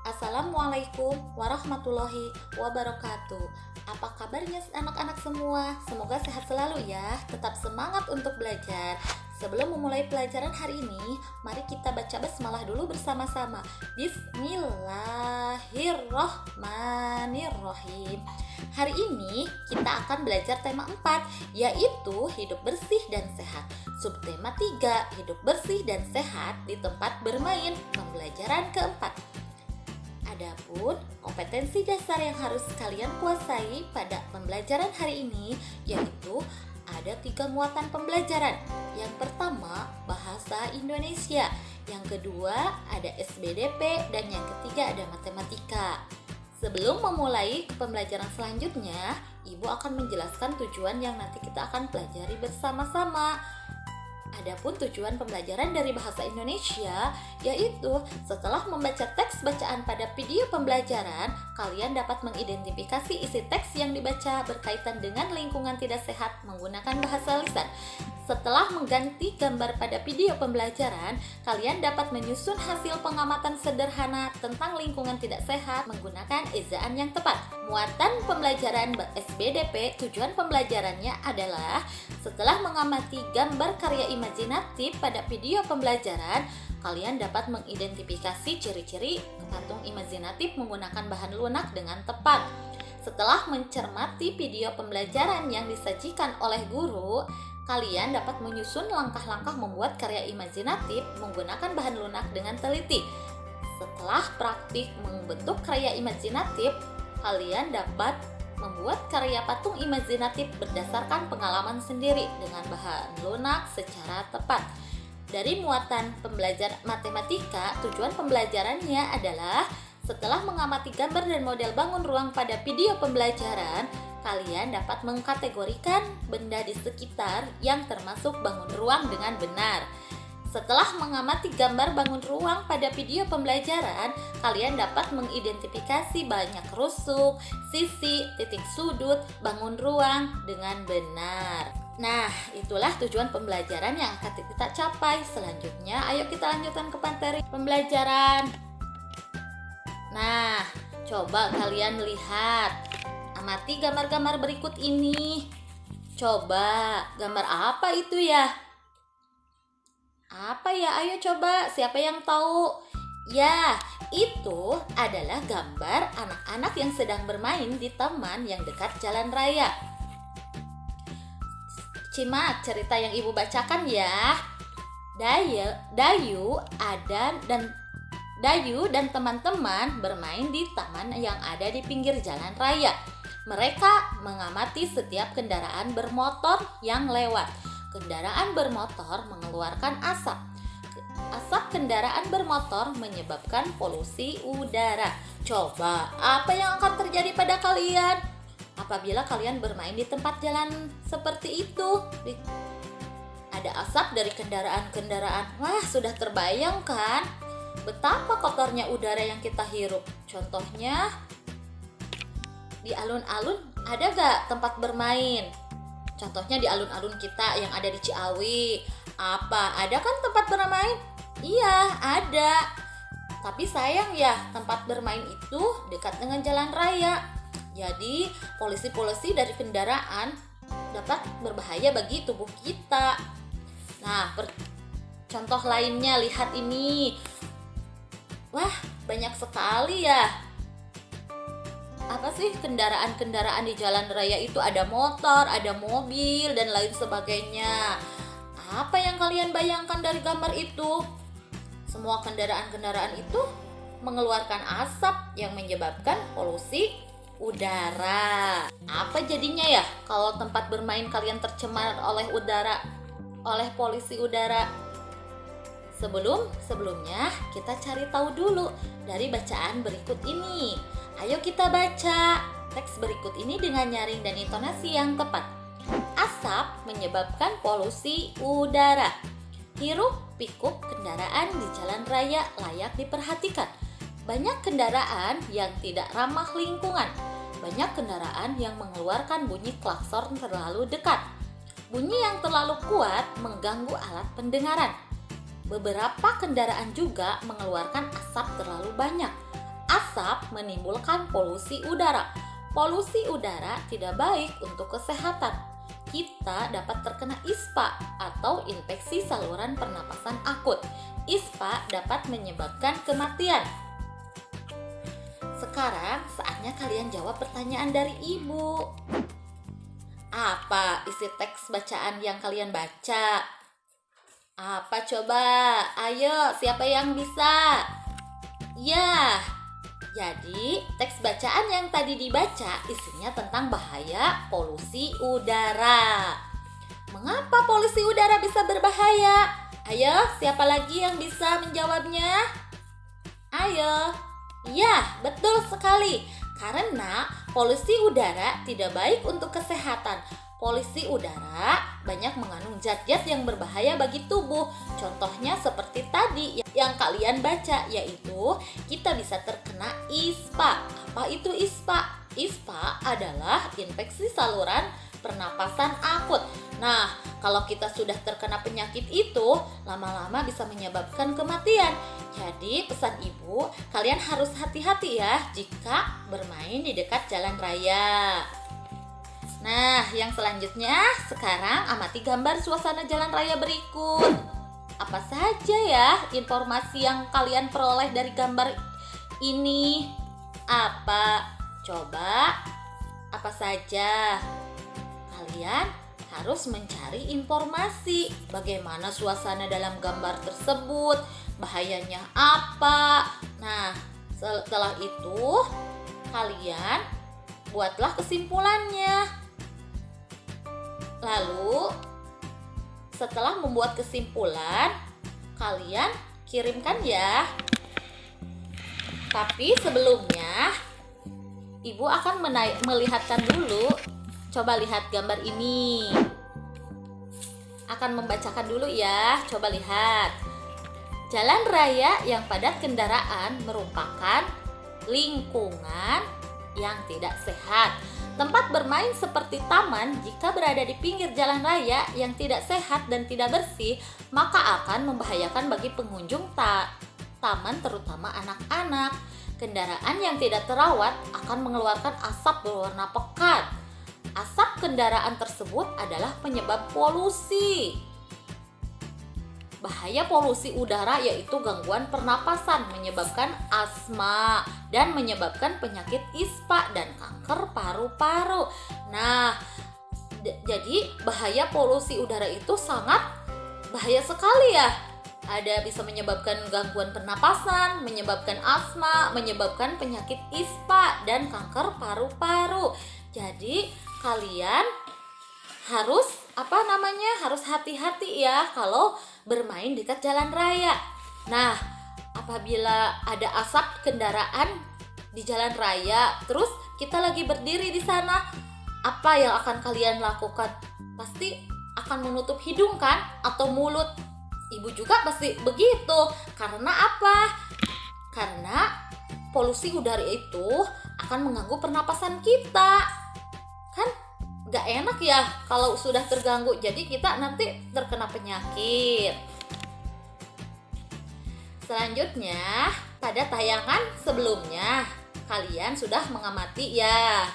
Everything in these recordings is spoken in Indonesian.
Assalamualaikum warahmatullahi wabarakatuh. Apa kabarnya anak-anak semua? Semoga sehat selalu ya. Tetap semangat untuk belajar. Sebelum memulai pelajaran hari ini, mari kita baca basmalah dulu bersama-sama. Bismillahirrahmanirrahim. Hari ini kita akan belajar tema 4, yaitu hidup bersih dan sehat. Subtema 3, hidup bersih dan sehat di tempat bermain. Pembelajaran keempat. Adapun kompetensi dasar yang harus kalian kuasai pada pembelajaran hari ini yaitu ada 3 muatan pembelajaran. Yang pertama, bahasa Indonesia. Yang kedua, ada SBDP. Dan yang ketiga, ada matematika. Sebelum memulai ke pembelajaran selanjutnya, Ibu akan menjelaskan tujuan yang nanti kita akan pelajari bersama-sama. Adapun tujuan pembelajaran dari bahasa Indonesia yaitu setelah membaca teks bacaan pada video pembelajaran, kalian dapat mengidentifikasi isi teks yang dibaca berkaitan dengan lingkungan tidak sehat menggunakan bahasa lisan. Setelah mengganti gambar pada video pembelajaran, kalian dapat menyusun hasil pengamatan sederhana tentang lingkungan tidak sehat menggunakan ejaan yang tepat. Muatan pembelajaran SBDP, tujuan pembelajarannya adalah setelah mengamati gambar karya imajinatif pada video pembelajaran, kalian dapat mengidentifikasi ciri-ciri patung imajinatif menggunakan bahan lunak dengan tepat. Setelah mencermati video pembelajaran yang disajikan oleh guru, kalian dapat menyusun langkah-langkah membuat karya imajinatif menggunakan bahan lunak dengan teliti. Setelah praktik membentuk karya imajinatif, kalian dapat membuat karya patung imajinatif berdasarkan pengalaman sendiri dengan bahan lunak secara tepat. Dari muatan pembelajaran matematika, tujuan pembelajarannya adalah setelah mengamati gambar dan model bangun ruang pada video pembelajaran, kalian dapat mengkategorikan benda di sekitar yang termasuk bangun ruang dengan benar. Setelah mengamati gambar bangun ruang pada video pembelajaran, kalian dapat mengidentifikasi banyak rusuk, sisi, titik sudut, bangun ruang dengan benar. Nah, itulah tujuan pembelajaran yang akan kita capai. Selanjutnya, ayo kita lanjutkan ke materi pembelajaran. Nah, coba kalian lihat. Amati gambar-gambar berikut ini. Coba, gambar apa itu ya? Apa ya? Ayo coba, siapa yang tahu? Ya, itu adalah gambar anak-anak yang sedang bermain di taman yang dekat jalan raya. Simak cerita yang Ibu bacakan ya. Dayu dan teman-teman bermain di taman yang ada di pinggir jalan raya. Mereka mengamati setiap kendaraan bermotor yang lewat. Kendaraan bermotor mengeluarkan asap. Asap kendaraan bermotor menyebabkan polusi udara. Coba, apa yang akan terjadi pada kalian apabila kalian bermain di tempat jalan seperti itu? Ada asap dari kendaraan-kendaraan. Wah, sudah terbayang kan? Betapa kotornya udara yang kita hirup. Contohnya, di alun-alun ada gak tempat bermain? Contohnya di alun-alun kita yang ada di Ciawi. Apa? Ada kan tempat bermain? Iya, ada. Tapi sayang ya, tempat bermain itu dekat dengan jalan raya. Jadi, polusi-polusi dari kendaraan dapat berbahaya bagi tubuh kita. Nah, contoh lainnya, lihat ini. Wah, banyak sekali ya. Apa sih kendaraan-kendaraan di jalan raya itu? Ada motor, ada mobil, dan lain sebagainya. Apa yang kalian bayangkan dari gambar itu? Semua kendaraan-kendaraan itu mengeluarkan asap yang menyebabkan polusi udara. Apa jadinya ya kalau tempat bermain kalian tercemar oleh udara, oleh polusi udara? Sebelumnya kita cari tahu dulu dari bacaan berikut ini. Ayo kita baca teks berikut ini dengan nyaring dan intonasi yang tepat. Asap menyebabkan polusi udara. Hiruk-pikuk kendaraan di jalan raya layak diperhatikan. Banyak kendaraan yang tidak ramah lingkungan. Banyak kendaraan yang mengeluarkan bunyi klakson terlalu dekat. Bunyi yang terlalu kuat mengganggu alat pendengaran. Beberapa kendaraan juga mengeluarkan asap terlalu banyak. asap menimbulkan polusi udara. Polusi udara tidak baik untuk kesehatan. Kita dapat terkena ISPA atau infeksi saluran pernapasan akut. ISPA dapat menyebabkan kematian. Sekarang saatnya kalian jawab pertanyaan dari ibu. Apa isi teks bacaan yang kalian baca? Apa coba? Ayo, siapa yang bisa? Ya, jadi teks bacaan yang tadi dibaca isinya tentang bahaya polusi udara. Mengapa polusi udara bisa berbahaya? Ayo, siapa lagi yang bisa menjawabnya? Ayo. Ya, betul sekali. Karena polusi udara tidak baik untuk kesehatan. Polusi udara banyak mengandung zat-zat yang berbahaya bagi tubuh. Contohnya seperti tadi yang kalian baca, yaitu kita bisa terkena ISPA. Apa itu ISPA? ISPA adalah infeksi saluran pernapasan akut. Nah, kalau kita sudah terkena penyakit itu, lama-lama bisa menyebabkan kematian. Jadi, pesan ibu, kalian harus hati-hati ya jika bermain di dekat jalan raya. Nah, yang selanjutnya, sekarang amati gambar suasana jalan raya berikut. Apa saja ya informasi yang kalian peroleh dari gambar ini? Apa? Coba, apa saja? Kalian harus mencari informasi bagaimana suasana dalam gambar tersebut, bahayanya apa. Nah, setelah itu kalian buatlah kesimpulannya. Lalu setelah membuat kesimpulan, kalian kirimkan ya. Tapi sebelumnya ibu akan melihatkan dulu. Coba lihat gambar ini. Akan membacakan dulu ya. Coba lihat. Jalan raya yang padat kendaraan merupakan lingkungan yang tidak sehat. Tempat bermain seperti taman jika berada di pinggir jalan raya yang tidak sehat dan tidak bersih, maka akan membahayakan bagi pengunjung taman, terutama anak-anak. Kendaraan yang tidak terawat akan mengeluarkan asap berwarna pekat. Asap kendaraan tersebut adalah penyebab polusi. Bahaya polusi udara yaitu gangguan pernapasan, menyebabkan asma dan menyebabkan penyakit ISPA dan kanker paru-paru. Nah, jadi bahaya polusi udara itu sangat bahaya sekali ya. Ada bisa menyebabkan gangguan pernapasan, menyebabkan asma, menyebabkan penyakit ISPA dan kanker paru-paru. Jadi kalian harus harus hati-hati ya kalau bermain dekat jalan raya. Nah, apabila ada asap kendaraan di jalan raya, terus kita lagi berdiri di sana, apa yang akan kalian lakukan? Pasti akan menutup hidung kan atau mulut. Ibu juga pasti begitu. Karena apa? Karena polusi udara itu akan mengganggu pernapasan kita. Kan gak enak ya kalau sudah terganggu. Jadi kita nanti terkena penyakit. Selanjutnya, pada tayangan sebelumnya kalian sudah mengamati ya.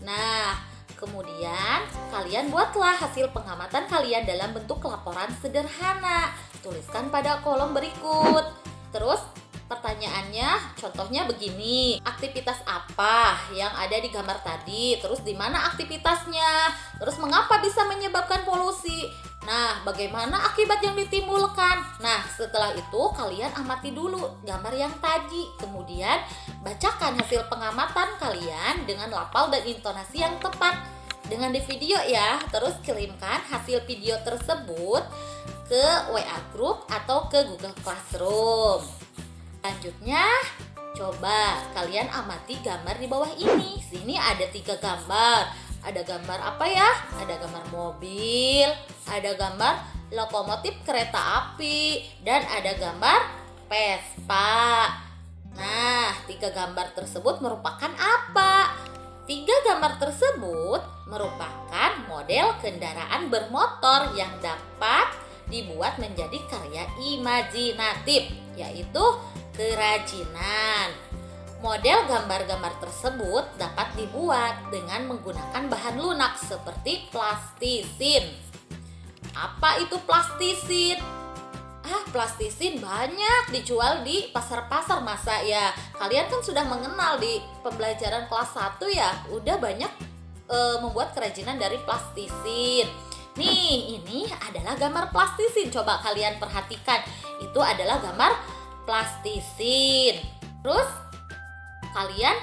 Nah, kemudian kalian buatlah hasil pengamatan kalian dalam bentuk laporan sederhana. Tuliskan pada kolom berikut. Terus pertanyaannya contohnya begini. Aktivitas apa yang ada di gambar tadi? Terus di mana aktivitasnya? Terus mengapa bisa menyebabkan polusi? Nah, bagaimana akibat yang ditimbulkan? Nah, setelah itu kalian amati dulu gambar yang tadi. Kemudian bacakan hasil pengamatan kalian dengan lafal dan intonasi yang tepat. Dengan di video ya. Terus kirimkan hasil video tersebut ke WA Group atau ke Google Classroom. Selanjutnya, coba kalian amati gambar di bawah ini. Sini ada 3 gambar. Ada gambar apa ya? Ada gambar mobil, ada gambar lokomotif kereta api, dan ada gambar Vespa. Nah, 3 gambar tersebut merupakan apa? 3 gambar tersebut merupakan model kendaraan bermotor yang dapat dibuat menjadi karya imajinatif, yaitu kerajinan. Model gambar-gambar tersebut dapat dibuat dengan menggunakan bahan lunak seperti plastisin. Apa itu plastisin? Plastisin banyak dijual di pasar-pasar, masa ya? Kalian kan sudah mengenal di pembelajaran kelas 1 ya, udah banyak membuat kerajinan dari plastisin. Nih, ini adalah gambar plastisin. Coba kalian perhatikan, itu adalah gambar plastisin. Terus, kalian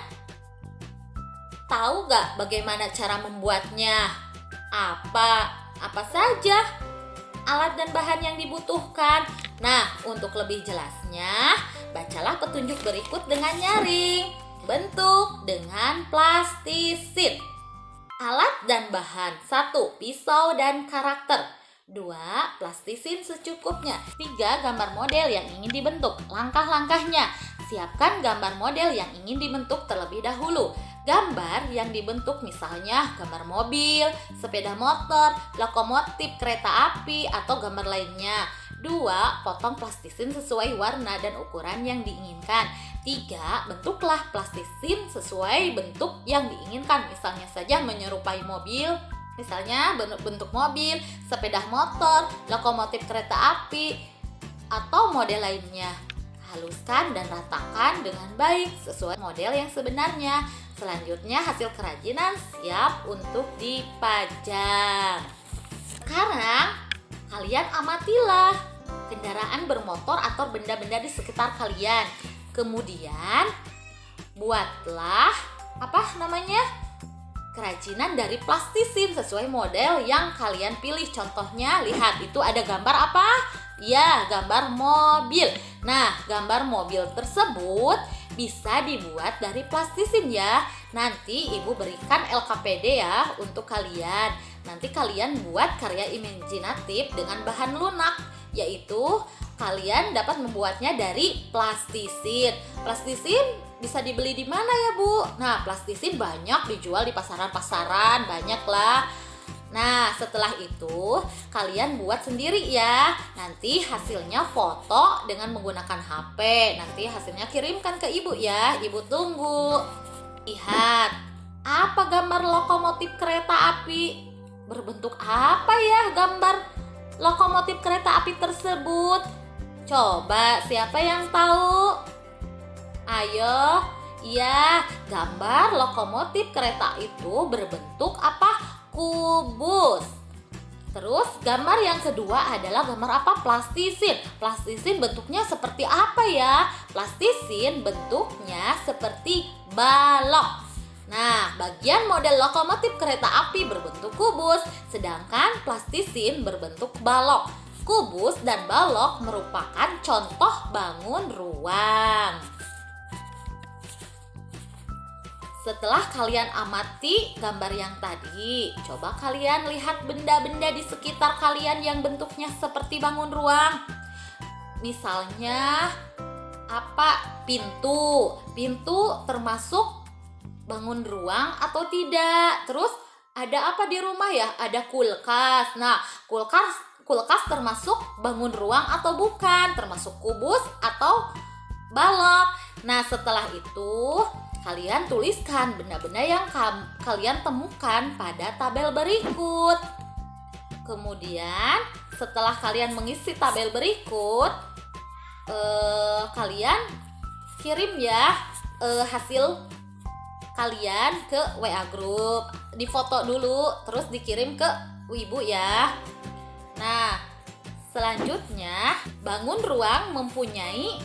tahu gak bagaimana cara membuatnya? Apa saja alat dan bahan yang dibutuhkan? Nah, untuk lebih jelasnya, bacalah petunjuk berikut dengan nyaring. Bentuk dengan plastisin. Alat dan bahan. 1. Pisau dan karakter. 2. Plastisin secukupnya. 3. Gambar model yang ingin dibentuk. Langkah-langkahnya. Siapkan gambar model yang ingin dibentuk terlebih dahulu. Gambar yang dibentuk misalnya gambar mobil, sepeda motor, lokomotif, kereta api, atau gambar lainnya. 2. Potong plastisin sesuai warna dan ukuran yang diinginkan. 3. Bentuklah plastisin sesuai bentuk yang diinginkan. Misalnya saja menyerupai mobil, misalnya bentuk mobil, sepeda motor, lokomotif kereta api, atau model lainnya. Haluskan dan ratakan dengan baik sesuai model yang sebenarnya. Selanjutnya hasil kerajinan siap untuk dipajang. Sekarang kalian amatilah kendaraan bermotor atau benda-benda di sekitar kalian. Kemudian buatlah kerajinan dari plastisin sesuai model yang kalian pilih. Contohnya, lihat itu ada gambar apa? Ya, gambar mobil. Nah, gambar mobil tersebut bisa dibuat dari plastisin ya. Nanti ibu berikan LKPD ya untuk kalian. Nanti kalian buat karya imajinatif dengan bahan lunak, yaitu kalian dapat membuatnya dari plastisin. Plastisin bisa dibeli di mana ya, Bu? Nah, plastisin banyak dijual di pasaran-pasaran, banyak lah. Nah, setelah itu kalian buat sendiri ya. Nanti hasilnya foto dengan menggunakan HP. Nanti hasilnya kirimkan ke ibu ya. Ibu tunggu. Lihat, apa gambar lokomotif kereta api? Berbentuk apa ya gambar lokomotif kereta api tersebut? Coba, siapa yang tahu? Ayo. Iya, gambar lokomotif kereta itu berbentuk apa? Kubus. Terus gambar yang kedua adalah gambar apa? Plastisin. Plastisin bentuknya seperti apa ya? Plastisin bentuknya seperti balok. Nah, bagian model lokomotif kereta api berbentuk kubus, sedangkan plastisin berbentuk balok. Kubus dan balok merupakan contoh bangun ruang. Setelah kalian amati gambar yang tadi, coba kalian lihat benda-benda di sekitar kalian yang bentuknya seperti bangun ruang. Misalnya, pintu. Pintu termasuk bangun ruang atau tidak? Terus ada apa di rumah ya? Ada kulkas. Nah, kulkas termasuk bangun ruang atau bukan? Termasuk kubus atau balok? Nah, setelah itu kalian tuliskan benda-benda yang kalian temukan pada tabel berikut. Kemudian setelah kalian mengisi tabel berikut, kalian kirim ya hasil kalian ke WA group. Difoto dulu, terus dikirim ke ibu ya. Nah, selanjutnya bangun ruang mempunyai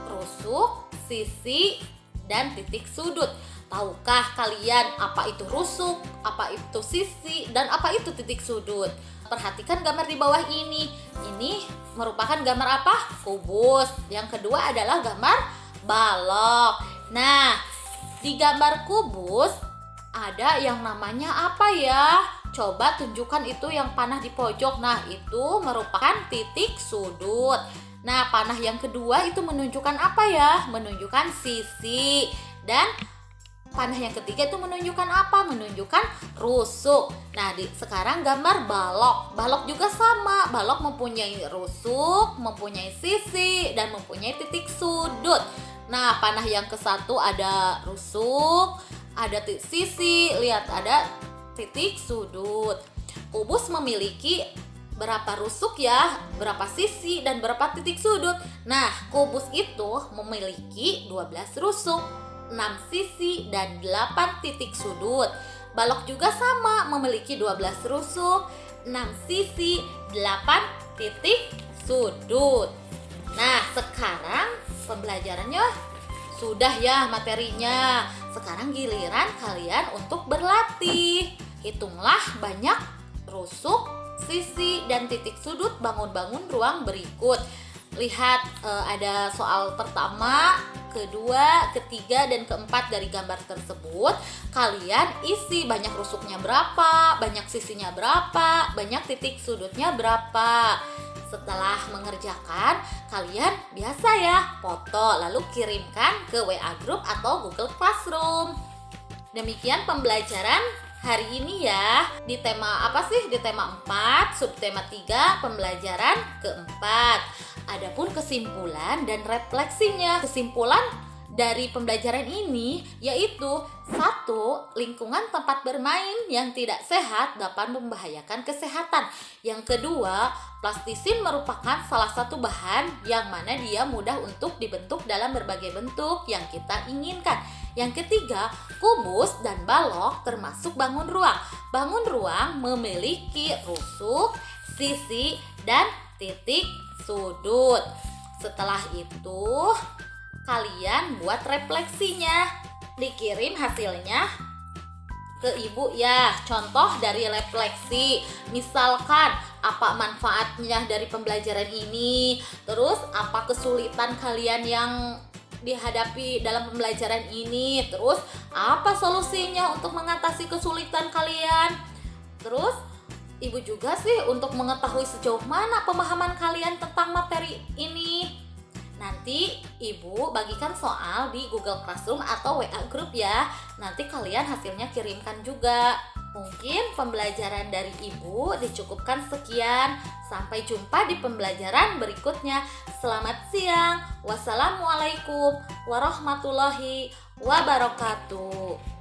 rusuk, sisi, dan titik sudut. Tahukah kalian apa itu rusuk, apa itu sisi, dan apa itu titik sudut? Perhatikan gambar di bawah ini. Ini merupakan gambar apa? Kubus. Yang kedua adalah gambar balok. Nah, di gambar kubus ada yang namanya apa ya? Coba tunjukkan itu yang panah di pojok. Nah, itu merupakan titik sudut. Nah, panah yang kedua itu menunjukkan apa ya? Menunjukkan sisi. Dan panah yang ketiga itu menunjukkan apa? Menunjukkan rusuk. Nah, sekarang gambar balok. Balok juga sama. Balok mempunyai rusuk, mempunyai sisi, dan mempunyai titik sudut. Nah, panah yang ke satu ada rusuk, ada sisi, lihat ada titik sudut. Kubus memiliki berapa rusuk ya, berapa sisi, dan berapa titik sudut. Nah, kubus itu memiliki 12 rusuk, 6 sisi, dan 8 titik sudut. Balok juga sama, memiliki 12 rusuk, 6 sisi, 8 titik sudut. Nah, sekarang pembelajarannya sudah ya materinya. Sekarang giliran kalian untuk berlatih. Hitunglah banyak rusuk, sisi, dan titik sudut bangun-bangun ruang berikut. Lihat ada soal pertama, kedua, ketiga, dan keempat dari gambar tersebut. Kalian isi banyak rusuknya berapa, banyak sisinya berapa, banyak titik sudutnya berapa. Setelah mengerjakan, kalian biasa ya foto lalu kirimkan ke WA Group atau Google Classroom. Demikian pembelajaran hari ini ya. Di tema apa sih? Di tema 4, subtema 3, pembelajaran keempat. Adapun kesimpulan dan refleksinya. Kesimpulan dari pembelajaran ini yaitu 1. Lingkungan tempat bermain yang tidak sehat dapat membahayakan kesehatan. Yang kedua, plastisin merupakan salah satu bahan yang mana dia mudah untuk dibentuk dalam berbagai bentuk yang kita inginkan. Yang ketiga, kubus dan balok termasuk bangun ruang. Bangun ruang memiliki rusuk, sisi, dan titik sudut. Setelah itu, kalian buat refleksinya, dikirim hasilnya ke ibu ya. Contoh dari refleksi, misalkan apa manfaatnya dari pembelajaran ini, terus apa kesulitan kalian yang dihadapi dalam pembelajaran ini, terus apa solusinya untuk mengatasi kesulitan kalian. Terus ibu juga sih untuk mengetahui sejauh mana pemahaman kalian tentang materi ini. Nanti ibu bagikan soal di Google Classroom atau WA Group ya. Nanti kalian hasilnya kirimkan juga. Mungkin pembelajaran dari ibu dicukupkan sekian. Sampai jumpa di pembelajaran berikutnya. Selamat siang. Wassalamualaikum warahmatullahi wabarakatuh.